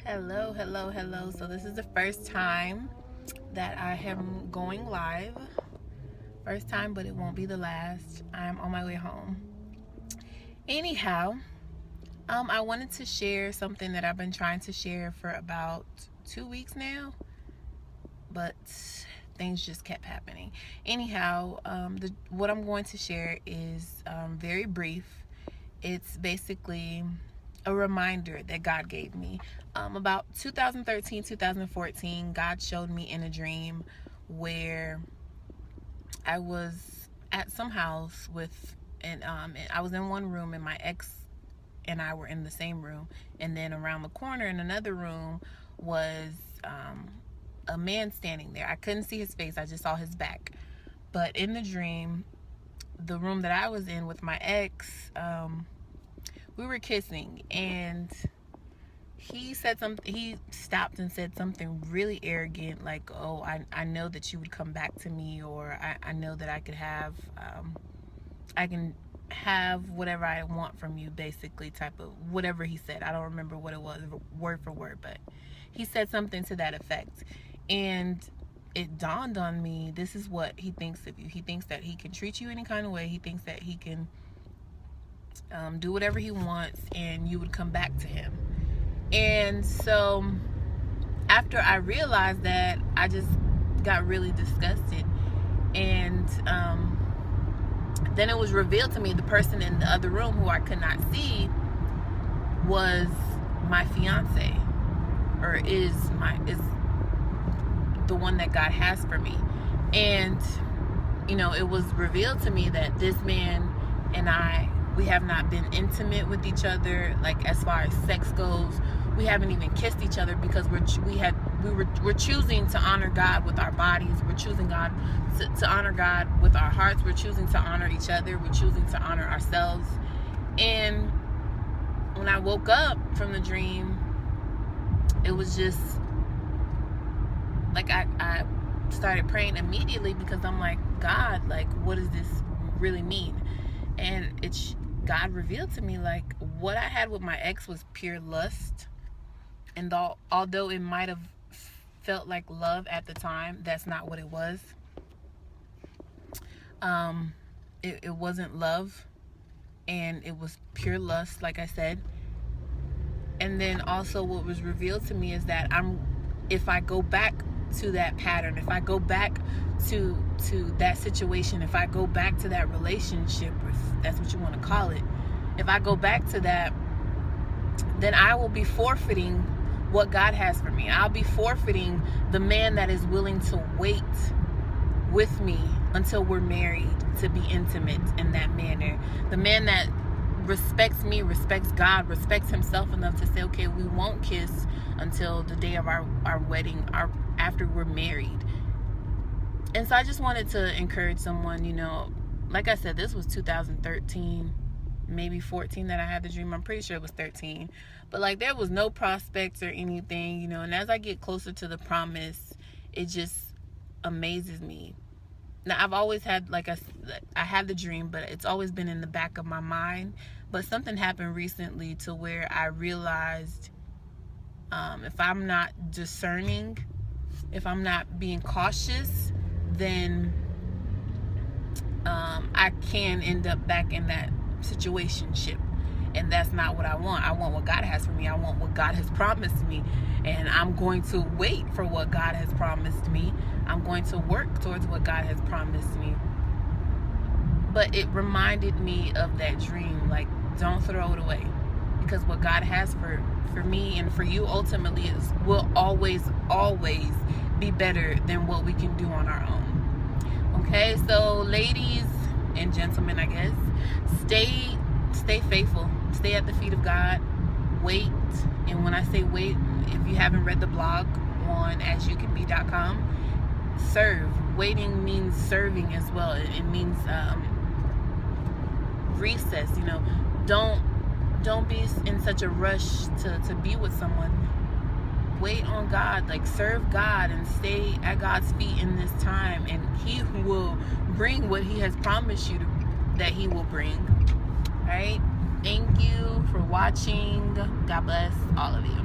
Hello, hello, hello. So this is the first time that I am going live. First time, but it won't be the last. I'm on my way home. Anyhow, I wanted to share something that I've been trying to share for about 2 weeks now, but things just kept happening. Anyhow, what I'm going to share is very brief. It's basically a reminder that God gave me. About 2013, 2014, God showed me in a dream where I was at some house and I was in one room, and my ex and I were in the same room, and then around the corner in another room was a man standing there. I couldn't see his face, I just saw his back. But in the dream, the room that I was in with my ex, we were kissing, and he said something. He stopped and said something really arrogant, like, "Oh, I know that you would come back to me, or I know that I can have whatever I want from you," basically, type of whatever he said. I don't remember what it was word for word, but he said something to that effect. And it dawned on me, this is what he thinks of you. He thinks that he can treat you any kind of way. He thinks that he can do whatever he wants, and you would come back to him. And so after I realized that, I just got really disgusted. And then it was revealed to me the person in the other room, who I could not see, was my fiance, or is the one that God has for me. And it was revealed to me that this man and we have not been intimate with each other, like as far as sex goes. We haven't even kissed each other, because we're choosing to honor God with our bodies. We're choosing God to honor God with our hearts. We're choosing to honor each other. We're choosing to honor ourselves. And when I woke up from the dream, it was just like I started praying immediately, because I'm like, God, like, what does this really mean? And God revealed to me, like, what I had with my ex was pure lust. And although it might have felt like love at the time, that's not what it was. It wasn't love, and it was pure lust, like I said. And then also what was revealed to me is that if I go back to that pattern, if I go back to that situation, if I go back to that relationship, if that's what you want to call it, if I go back to that, then I will be forfeiting what God has for me. I'll be forfeiting the man that is willing to wait with me until we're married, to be intimate in that manner. The man that respects me, respects God, respects himself enough to say, okay, we won't kiss until the day of our wedding, after we're married. And so I just wanted to encourage someone, like I said, this was 2013, maybe 14 that I had the dream. I'm pretty sure it was 13. But like, there was no prospects or anything, and as I get closer to the promise, it just amazes me. Now, I've always had, like I had the dream, but it's always been in the back of my mind. But something happened recently to where I realized, if I'm not discerning, if I'm not being cautious, then I can end up back in that situationship. And that's not what I want. I want what God has for me. I want what God has promised me. And I'm going to wait for what God has promised me. I'm going to work towards what God has promised me. But it reminded me of that dream. Like, don't throw it away. Because what God has for me and for you ultimately will always be better than what we can do on our own. Okay, so ladies and gentlemen, I guess, stay faithful. Stay at the feet of God. Wait. And when I say wait, if you haven't read the blog on asyoucanbe.com, serve. Waiting means serving as well. It means recess. Don't be in such a rush to be with someone. Wait on God, like serve God and stay at God's feet in this time, and He will bring what He has promised you that He will bring. All right. Thank you for watching. God bless all of you.